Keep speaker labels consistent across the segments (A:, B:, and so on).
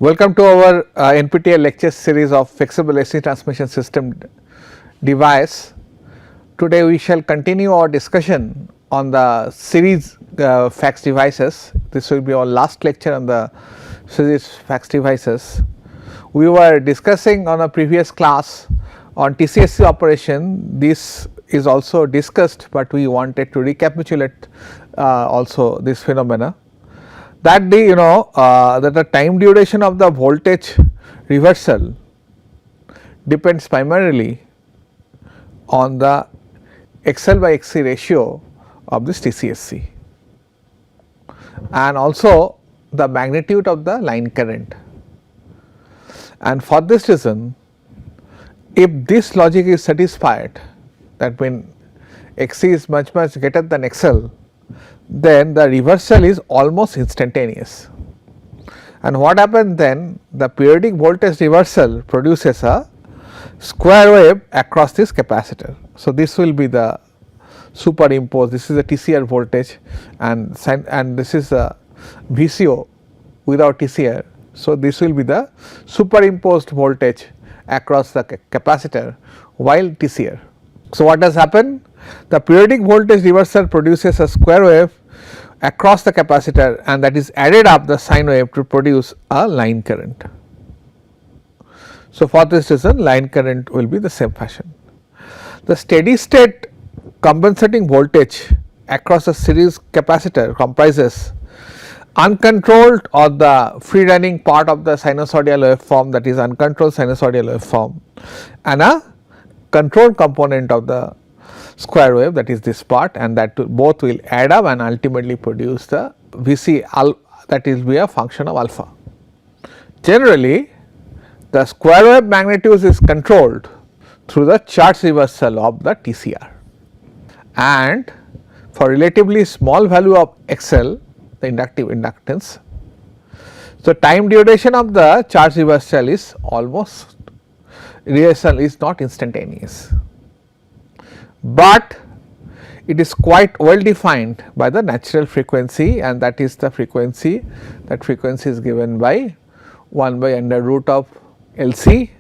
A: Welcome to our NPTEL lecture series of flexible AC transmission system device. Today we shall continue our discussion on the series fax devices. This will be our last lecture on the series fax devices. We were discussing on a previous class on TCSC operation. This is also discussed, but we wanted to recapitulate also this phenomena. That that the time duration of the voltage reversal depends primarily on the XL by XC ratio of this TCSC and also the magnitude of the line current. And for this reason, if this logic is satisfied, that when XC is much greater than XL, then the reversal is almost instantaneous. And what happens then? The periodic voltage reversal produces a square wave across this capacitor. So, this will be the superimposed, this is the TCR voltage and this is the VCO without TCR. So, this will be the superimposed voltage across the capacitor while TCR. So, what has happened? The periodic voltage reversal produces a square wave across the capacitor and that is added up the sine wave to produce a line current. So, for this reason line current will be the same fashion. The steady state compensating voltage across a series capacitor comprises uncontrolled or the free running part of the sinusoidal waveform, that is uncontrolled sinusoidal waveform, and a controlled component of the square wave, that is this part, and that both will add up and ultimately produce the Vc that will be a function of alpha. Generally, the square wave magnitude is controlled through the charge reversal of the TCR, and for relatively small value of XL, the inductive inductance. So, time duration of the charge reversal is not instantaneous, but it is quite well defined by the natural frequency, and that is the frequency, that frequency is given by 1 by under root of LC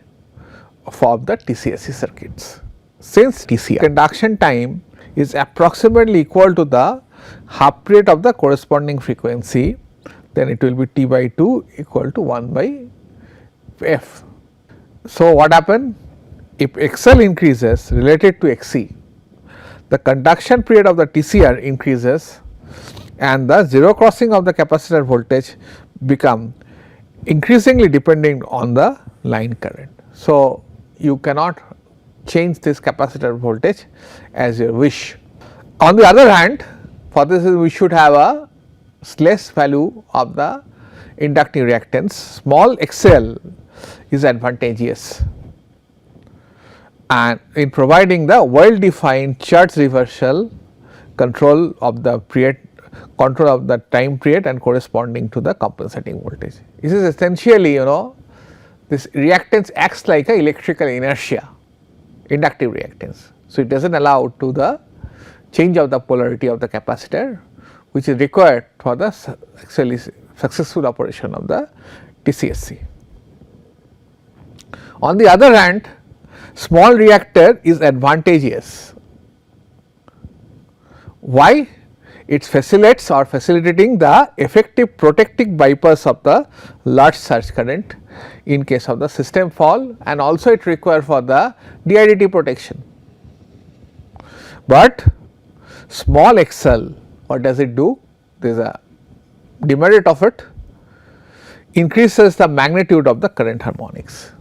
A: for the TCSC circuits. Since TCR conduction time is approximately equal to the half rate of the corresponding frequency, then it will be T by 2 equal to 1 by F. So, what happen? If XL increases related to XC, the conduction period of the TCR increases and the zero crossing of the capacitor voltage become increasingly dependent on the line current. So, you cannot change this capacitor voltage as you wish. On the other hand, for this we should have a less value of the inductive reactance. Small XL is advantageous and in providing the well defined charge reversal control of the period, control of the time period and corresponding to the compensating voltage. This is essentially this reactance acts like a electrical inertia, inductive reactance. So, it does not allow to the change of the polarity of the capacitor, which is required for the actually successful operation of the TCSC. On the other hand, small reactor is advantageous. Why? It facilitates or facilitating the effective protective bypass of the large surge current in case of the system fall, and also it requires for the DIDT protection. But small XL, what does it do? There is a demerit of it, increases the magnitude of the current harmonics,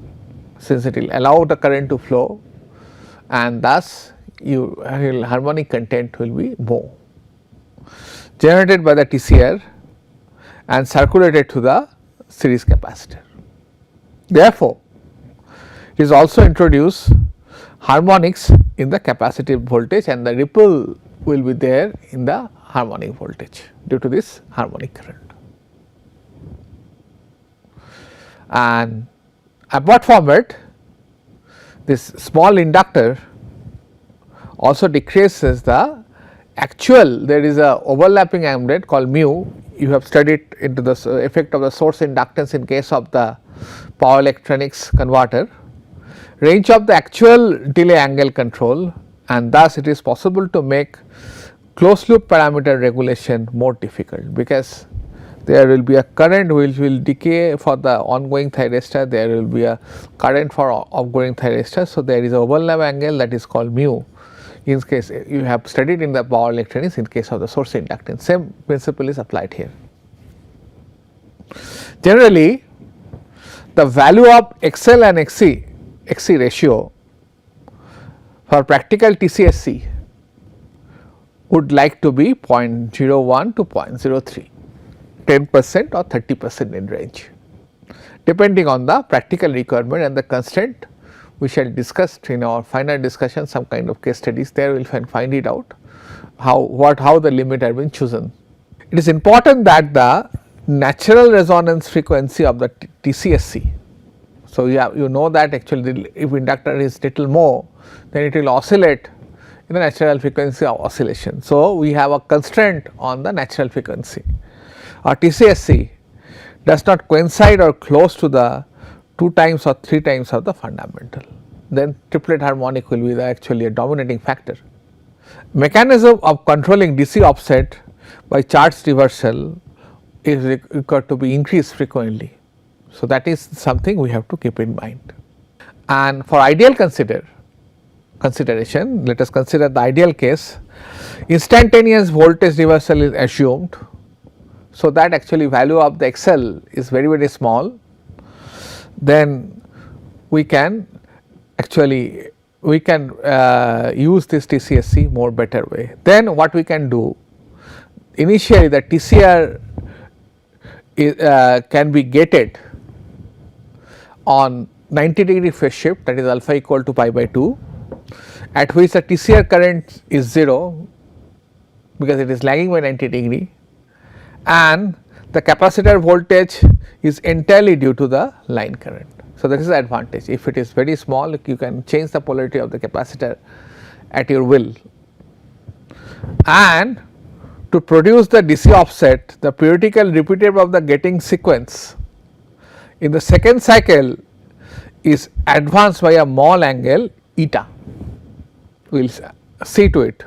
A: since it will allow the current to flow and thus harmonic content will be more generated by the TCR and circulated to the series capacitor. Therefore, it is also introduced harmonics in the capacitive voltage and the ripple will be there in the harmonic voltage due to this harmonic current. And apart from it, this small inductor also decreases the actual, there is a overlapping ambient called mu you have studied into the effect of the source inductance in case of the power electronics converter, range of the actual delay angle control, and thus it is possible to make closed loop parameter regulation more difficult, because there will be a current which will decay for the ongoing thyristor, there will be a current for outgoing thyristor. So, there is a overlap angle that is called mu, in case you have studied in the power electronics in case of the source inductance. Same principle is applied here. Generally, the value of XL and XC ratio for practical TCSC would like to be 0.01 to 0.03, 10% or 30% in range, depending on the practical requirement and the constraint. We shall discuss in our final discussion some kind of case studies, there we will find it out how the limit have been chosen. It is important that the natural resonance frequency of the TCSC. So, you know that actually if inductor is little more, then it will oscillate in the natural frequency of oscillation. So, we have a constraint on the natural frequency. Our TCSC does not coincide or close to the 2 times or 3 times of the fundamental, then triplet harmonic will be actually a dominating factor. Mechanism of controlling DC offset by charge reversal is required to be increased frequently. So, that is something we have to keep in mind. And for ideal consideration, let us consider the ideal case. Instantaneous voltage reversal is assumed. So, that actually value of the XL is very small, then we can actually use this TCSC more better way. Then what we can do, initially the TCR can be gated on 90-degree phase shift, that is alpha equal to pi by 2, at which the TCR current is 0 because it is lagging by 90-degree, and the capacitor voltage is entirely due to the line current. So, that is the advantage. If it is very small, you can change the polarity of the capacitor at your will. And to produce the DC offset, the periodical repetitive of the gating sequence in the second cycle is advanced by a small angle eta. We will see to it.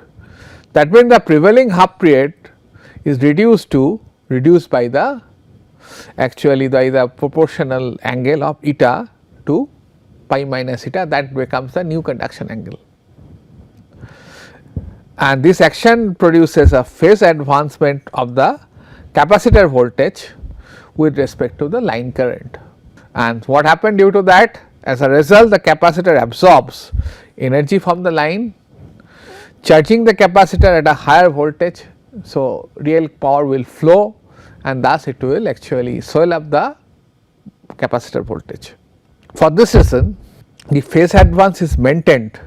A: That means the prevailing half period is reduced by the actually by the proportional angle of eta to pi minus eta, that becomes the new conduction angle. And this action produces a phase advancement of the capacitor voltage with respect to the line current. And what happened due to that? As a result, the capacitor absorbs energy from the line, charging the capacitor at a higher voltage. So, real power will flow, and thus it will actually swell up the capacitor voltage. For this reason, the phase advance is maintained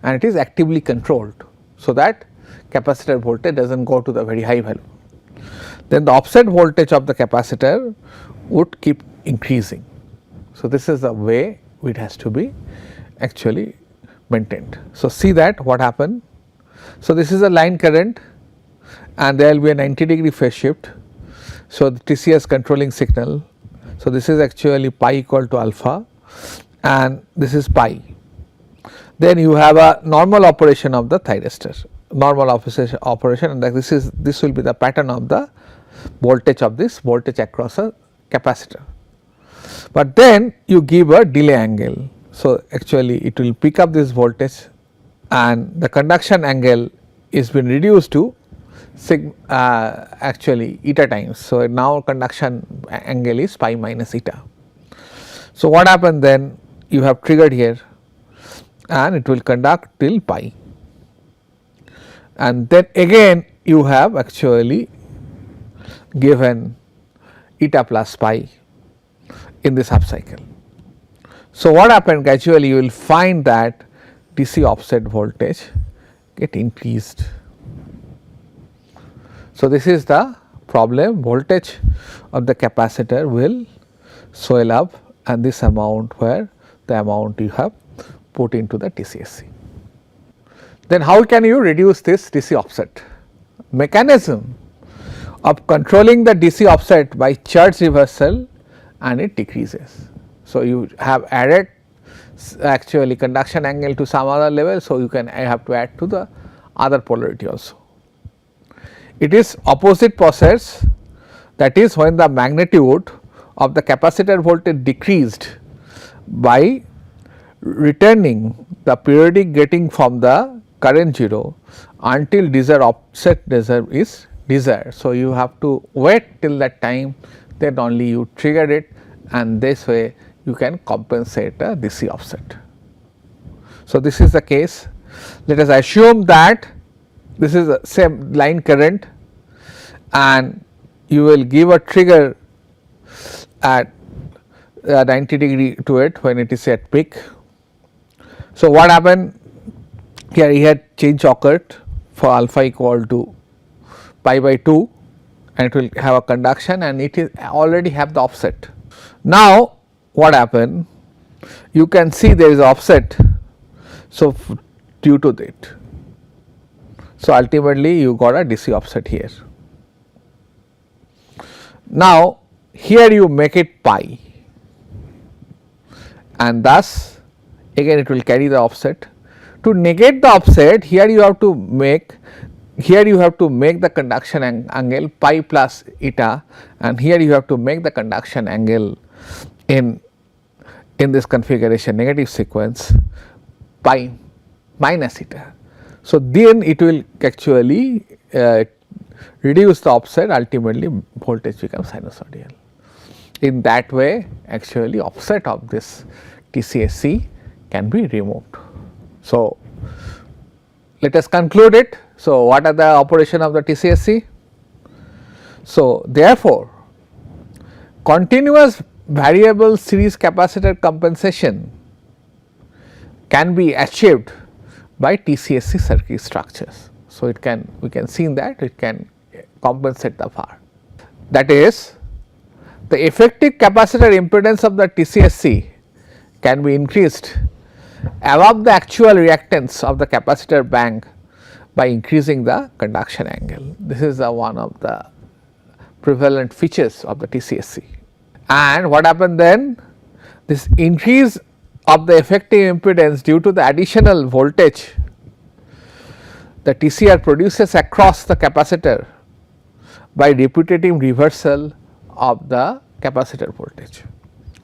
A: and it is actively controlled, so that capacitor voltage does not go to the very high value. Then the offset voltage of the capacitor would keep increasing. So, this is the way it has to be actually maintained. So, see that what happened. So, this is a line current and there will be a 90-degree phase shift. So, the TCS controlling signal. So, this is actually pi equal to alpha and this is pi. Then you have a normal operation of the thyristor, normal operation, and this will be the pattern of the voltage of this voltage across a capacitor. But then you give a delay angle. So, actually it will pick up this voltage and the conduction angle is been reduced to actually eta times. So, now conduction angle is pi minus eta. So, what happened then, you have triggered here and it will conduct till pi, and then again you have actually given eta plus pi in this half cycle. So, what happened, gradually you will find that DC offset voltage get increased. So, this is the problem, voltage of the capacitor will swell up, and this amount where the amount you have put into the TCSC. Then how can you reduce this DC offset? Mechanism of controlling the DC offset by charge reversal and it decreases. So, you have added actually conduction angle to some other level. So, you can have to add to the other polarity also. It is opposite process, that is when the magnitude of the capacitor voltage decreased by returning the periodic gating from the current 0 until desired offset reserve is desired. So, you have to wait till that time, then only you trigger it, and this way you can compensate a DC offset. So, this is the case. Let us assume that this is the same line current and you will give a trigger at 90 degree to it when it is at peak. So, what happened here, had change occurred for alpha equal to pi by 2 and it will have a conduction and it is already have the offset. Now, what happened, you can see there is offset. So, due to that, so ultimately you got a DC offset here. Now, here you make it pi and thus again it will carry the offset. To negate the offset, here you have to make the conduction angle pi plus eta, and here you have to make the conduction angle in this configuration negative sequence pi minus eta. So, then it will actually reduce the offset, ultimately voltage becomes sinusoidal. In that way actually offset of this TCSC can be removed. So, let us conclude it. So, what are the operation of the TCSC? So, therefore, continuous variable series capacitor compensation can be achieved by TCSC circuit structures. So, we can see that it can compensate the power. That is, the effective capacitor impedance of the TCSC can be increased above the actual reactance of the capacitor bank by increasing the conduction angle. This is one of the prevalent features of the TCSC. And what happened then? This increase of the effective impedance due to the additional voltage the TCR produces across the capacitor by repetitive reversal of the capacitor voltage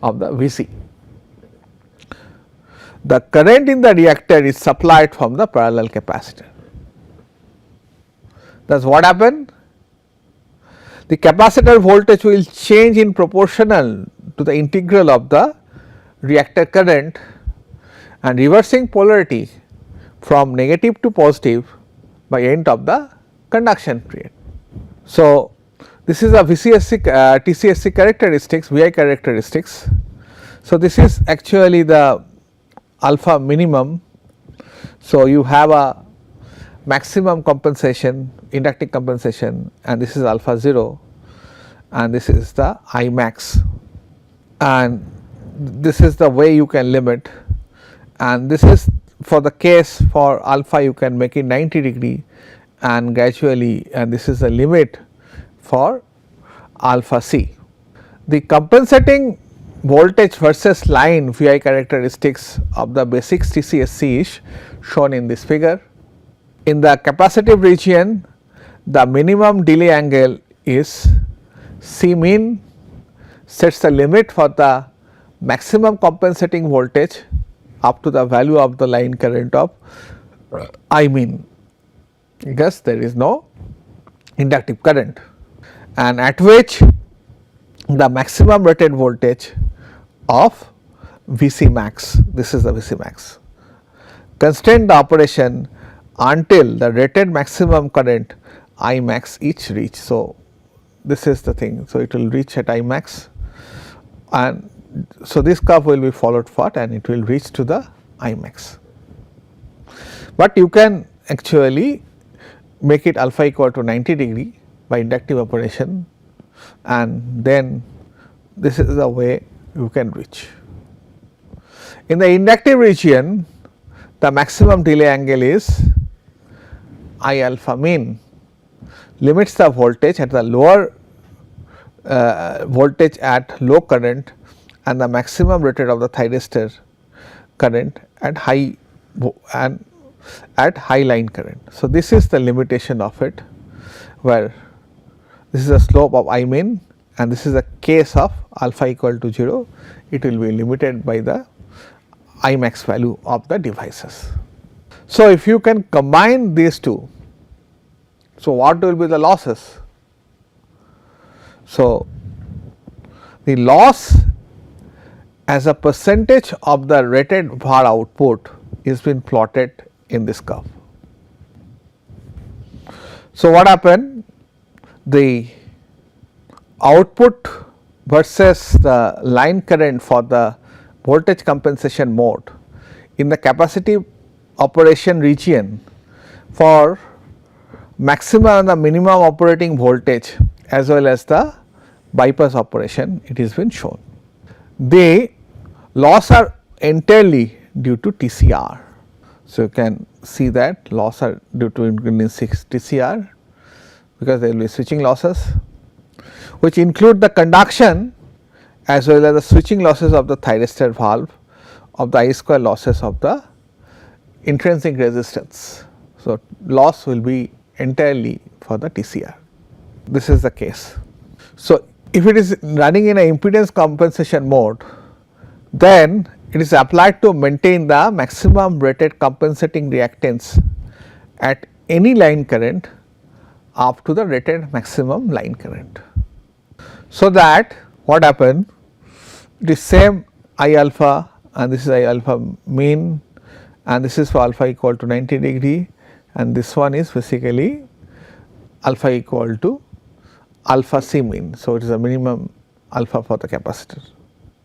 A: of the Vc. The current in the reactor is supplied from the parallel capacitor. Thus, what happened? The capacitor voltage will change in proportional to the integral of the reactor current and reversing polarity from negative to positive by end of the conduction period. So, this is a TCSC characteristics, Vi characteristics. So, this is actually the alpha minimum. So, you have a maximum compensation, inductive compensation, and this is alpha 0 and this is the I max, and this is the way you can limit, and this is for the case for alpha you can make it 90 degree and gradually, and this is the limit for alpha c. The compensating voltage versus line Vi characteristics of the basic TCSC is shown in this figure. In the capacitive region, the minimum delay angle is C min, sets the limit for the maximum compensating voltage up to the value of the line current of I min, because there is no inductive current, and at which the maximum rated voltage of Vc max, this is the Vc max, constrain the operation until the rated maximum current I max each reach. So, this is the thing. So, it will reach at I max, and so this curve will be followed for and it will reach to the I max. But you can actually make it alpha equal to 90 degree by inductive operation, and then this is the way you can reach. In the inductive region, the maximum delay angle is I alpha min, limits the voltage at the lower voltage at low current and the maximum rated of the thyristor current at high and at high line current. So, this is the limitation of it, where this is the slope of I min and this is the case of alpha equal to 0, it will be limited by the I max value of the devices. So, if you can combine these two, so what will be the losses? So, the loss as a percentage of the rated VAR output is been plotted in this curve. So, what happened? The output versus the line current for the voltage compensation mode in the capacitive operation region for maximum and the minimum operating voltage as well as the bypass operation, it has been shown. The loss are entirely due to TCR. So, you can see that loss are due to intrinsic TCR, because there will be switching losses which include the conduction as well as the switching losses of the thyristor valve of the I square losses of the intrinsic resistance. So, loss will be entirely for the TCR. This is the case. So, if it is running in a impedance compensation mode, then it is applied to maintain the maximum rated compensating reactance at any line current up to the rated maximum line current. So, that what happened, it is same I alpha and this is I alpha mean and this is for alpha equal to 90 degree and this one is basically alpha equal to alpha C mean. So, it is a minimum alpha for the capacitor.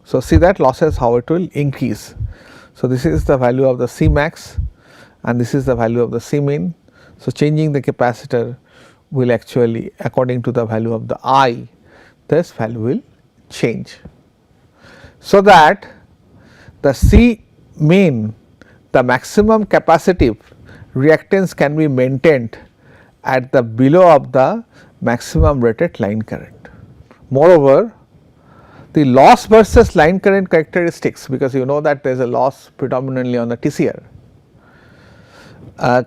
A: So, see that losses how it will increase. So, this is the value of the C max and this is the value of the C min. So, changing the capacitor will actually according to the value of the I, this value will change. So, that the C min, the maximum capacitive reactance can be maintained at the below of the maximum rated line current. Moreover, the loss versus line current characteristics, because you know that there is a loss predominantly on the TCR,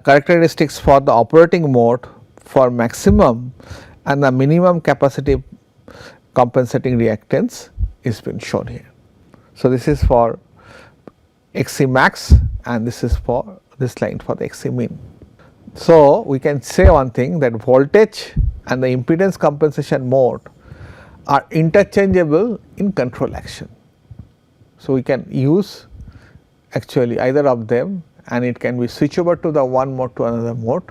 A: characteristics for the operating mode for maximum and the minimum capacitive compensating reactance is been shown here. So, this is for XC max and this is for this line for the XC min. So, we can say one thing, that voltage and the impedance compensation mode are interchangeable in control action. So, we can use actually either of them and it can be switch over to the one mode to another mode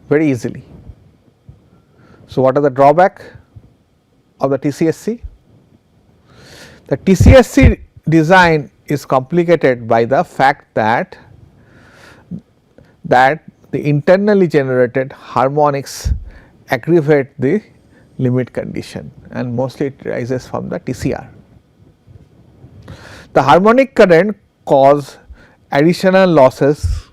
A: very easily. So, what are the drawback of the TCSC? The TCSC design is complicated by the fact that the internally generated harmonics aggravate the limit condition and mostly it arises from the TCR. The harmonic current cause additional losses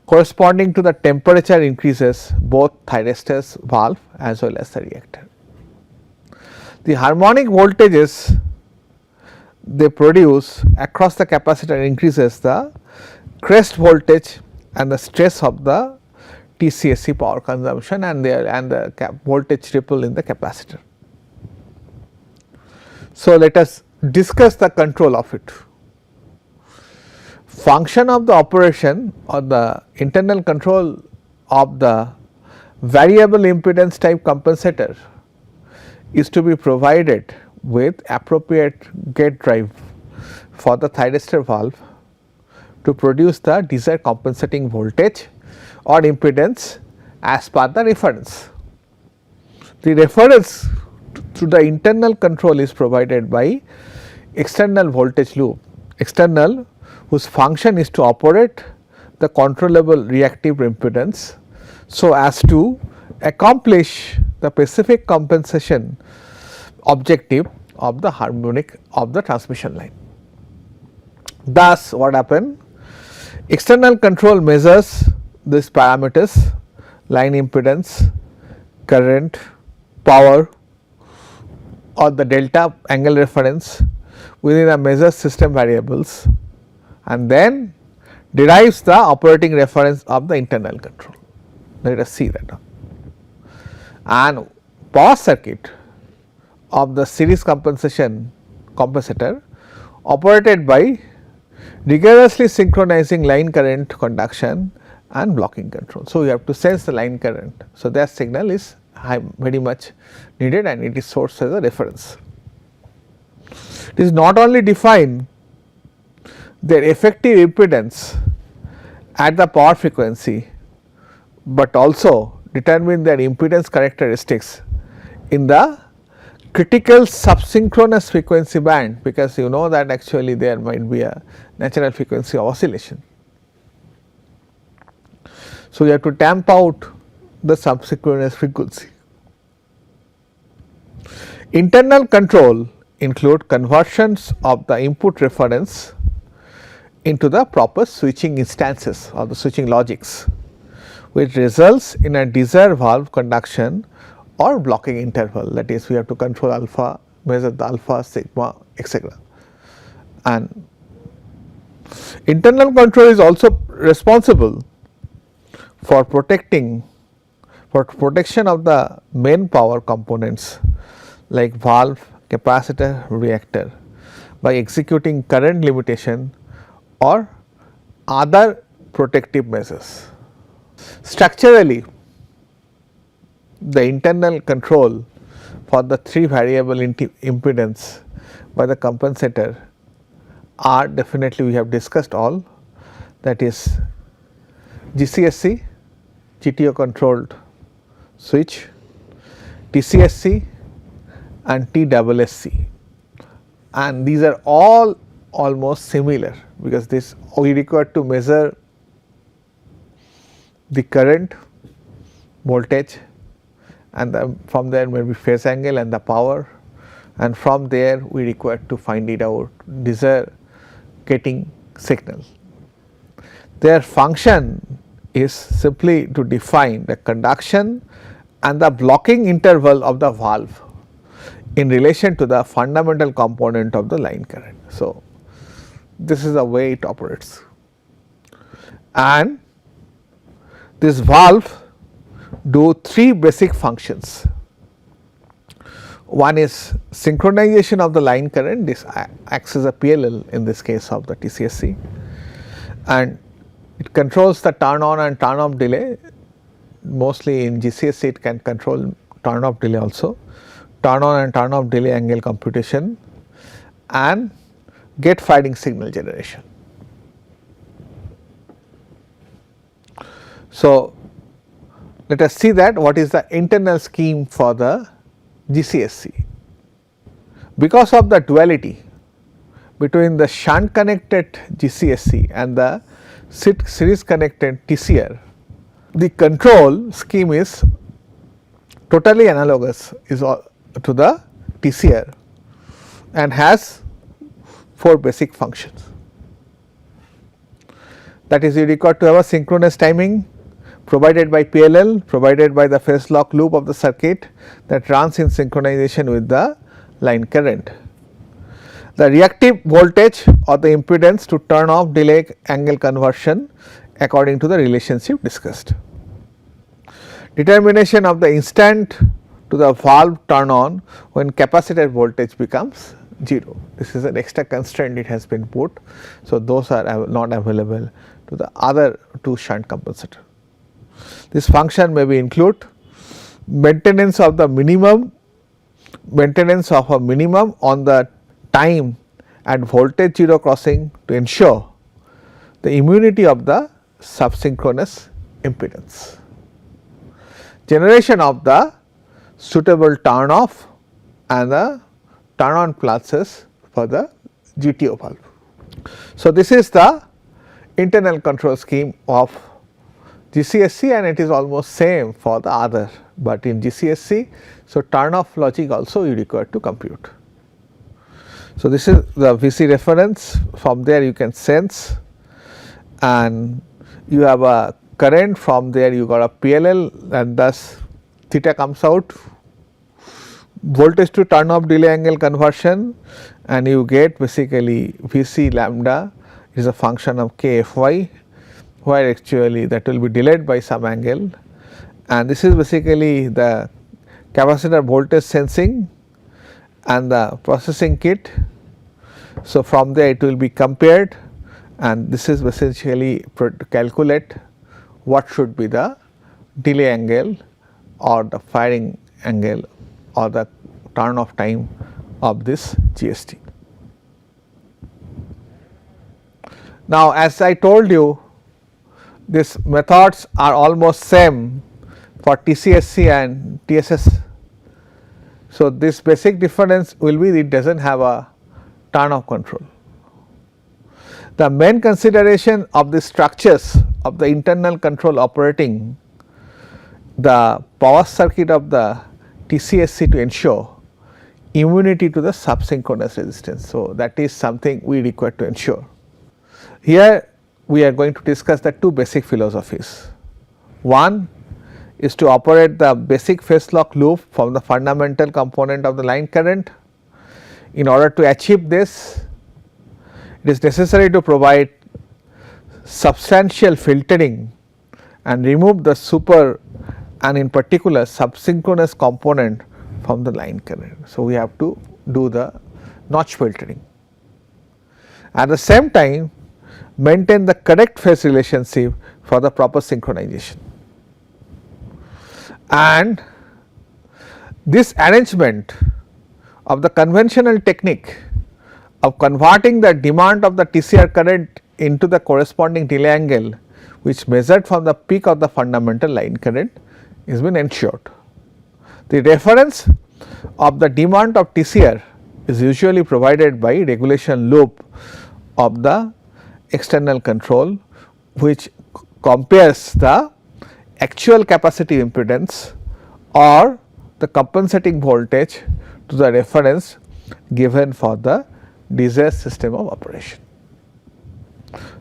A: corresponding to the temperature increases both thyristor's valve as well as the reactor. The harmonic voltages they produce across the capacitor increases the crest voltage and the stress of the TCSC power consumption and the voltage ripple in the capacitor. So, let us discuss the control of it. Function of the operation or the internal control of the variable impedance type compensator is to be provided with appropriate gate drive for the thyristor valve to produce the desired compensating voltage or impedance as per the reference. The reference to the internal control is provided by external voltage loop, external whose function is to operate the controllable reactive impedance so as to accomplish the specific compensation objective of the harmonic of the transmission line. Thus, what happened? External control measures these parameters, line impedance, current, power or the delta angle reference within a measure system variables and then derives the operating reference of the internal control. Let us see that. And power circuit of the series compensator operated by rigorously synchronizing line current conduction and blocking control. So, you have to sense the line current. So, their signal is very much needed and it is sourced as a reference. It is not only define their effective impedance at the power frequency, but also determine their impedance characteristics in the critical subsynchronous frequency band, because you know that actually there might be a natural frequency of oscillation. So, you have to tamp out the subsynchronous frequency. Internal control include conversions of the input reference into the proper switching instances or the switching logics, which results in a desired valve conduction or blocking interval, that is we have to control alpha, measure the alpha, sigma, etc. And internal control is also responsible for protection of the main power components like valve, capacitor, reactor by executing current limitation or other protective measures. Structurally, the internal control for the 3 variable impedance by the compensator are definitely we have discussed all, that is GCSC, GTO controlled switch, TCSC and TSSC, and these are all almost similar, because this we require to measure the current, voltage and from there maybe phase angle and the power, and from there we require to find it out desired getting signal. Their function is simply to define the conduction and the blocking interval of the valve in relation to the fundamental component of the line current. So, this is the way it operates, and this valve do 3 basic functions. One is synchronization of the line current, this acts as a PLL in this case of the TCSC, and it controls the turn on and turn off delay. Mostly in GCSC it can control turn off delay also, turn on and turn off delay angle computation and gate firing signal generation. So, let us see that what is the internal scheme for the GCSC. Because of the duality between the shunt connected GCSC and the series connected TCR, the control scheme is totally analogous to the TCR and has 4 basic functions. That is, you require to have a synchronous timing provided by PLL, provided by the phase lock loop of the circuit that runs in synchronization with the line current. The reactive voltage or the impedance to turn off delay angle conversion according to the relationship discussed. Determination of the instant to the valve turn on when capacitor voltage becomes 0. This is an extra constraint it has been put. So, those are not available to the other 2 shunt compensator. This function may be include maintenance of a minimum on the time at voltage 0 crossing to ensure the immunity of the subsynchronous impedance. Generation of the suitable turn off and the turn on pulses for the GTO valve. So, this is the internal control scheme of GCSC, and it is almost same for the other, but in GCSC, so turn off logic also you require to compute. So, this is the VC reference, from there you can sense and you have a current, from there you got a PLL and thus theta comes out, voltage to turn off delay angle conversion, and you get basically Vc lambda is a function of kFy, where actually that will be delayed by some angle, and this is basically the capacitor voltage sensing and the processing kit. So, from there it will be compared, and this is essentially to calculate what should be the delay angle or the firing angle or the turn off time of this GST. Now, as I told you, these methods are almost same for TCSC and TSS. So, this basic difference will be it does not have a turn off control. The main consideration of the structures of the internal control operating the power circuit of the TCSC to ensure immunity to the subsynchronous resistance. So, that is something we require to ensure. Here we are going to discuss the two basic philosophies. One is to operate the basic phase lock loop from the fundamental component of the line current. In order to achieve this, it is necessary to provide substantial filtering and remove the super and in particular subsynchronous component from the line current. So, we have to do the notch filtering. At the same time, maintain the correct phase relationship for the proper synchronization. And this arrangement of the conventional technique of converting the demand of the TCR current into the corresponding delay angle, which measured from the peak of the fundamental line current, is been ensured. The reference of the demand of TCR is usually provided by regulation loop of the external control, which compares the actual capacitive impedance or the compensating voltage to the reference given for the desired system of operation.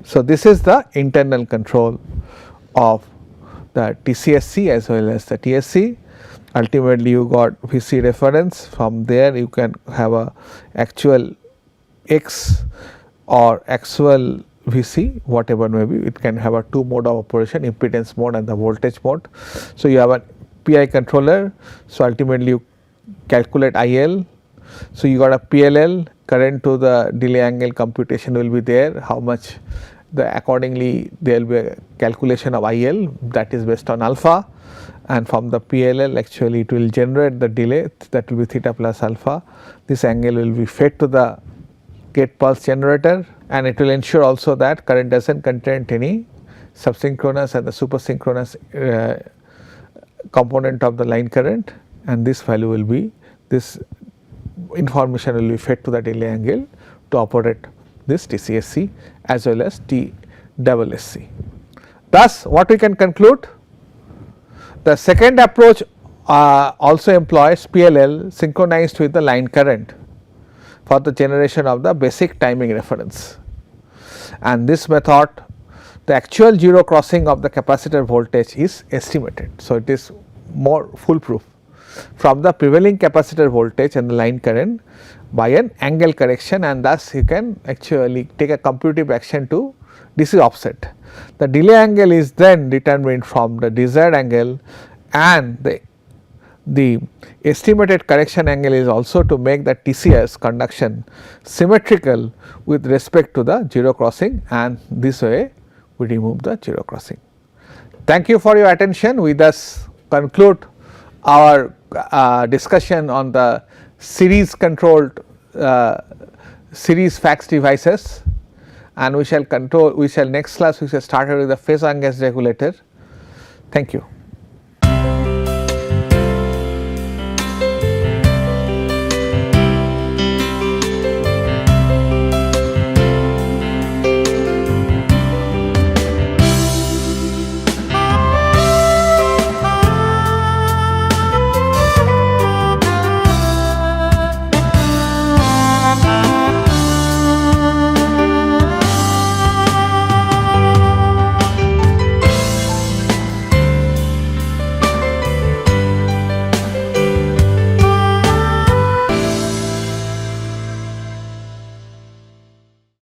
A: So, this is the internal control of the TCSC as well as the TSC. Ultimately, you got Vc reference, from there you can have a actual X or actual Vc, whatever may be. It can have a two mode of operation, impedance mode and the voltage mode. So, you have a PI controller. So, ultimately you calculate IL. So, you got a PLL, current to the delay angle computation will be there, how much the accordingly there will be a calculation of IL that is based on alpha, and from the PLL actually it will generate the delay, that will be theta plus alpha. This angle will be fed to the gate pulse generator, and it will ensure also that current does not contain any subsynchronous and the supersynchronous component of the line current, and this value will be, this information will be fed to the delay angle to operate this TCSC as well as TSSC. Thus, what we can conclude, the second approach also employs PLL synchronized with the line current for the generation of the basic timing reference, and this method the actual zero crossing of the capacitor voltage is estimated. So, it is more foolproof from the prevailing capacitor voltage and the line current by an angle correction, and thus you can actually take a computative action to DC offset. The delay angle is then determined from the desired angle, and the estimated correction angle is also to make the TCS conduction symmetrical with respect to the zero crossing, and this way we remove the zero crossing. Thank you for your attention. We thus conclude our discussion on the series controlled series fax devices, and we shall next class we shall start with the phase engaged regulator. Thank you.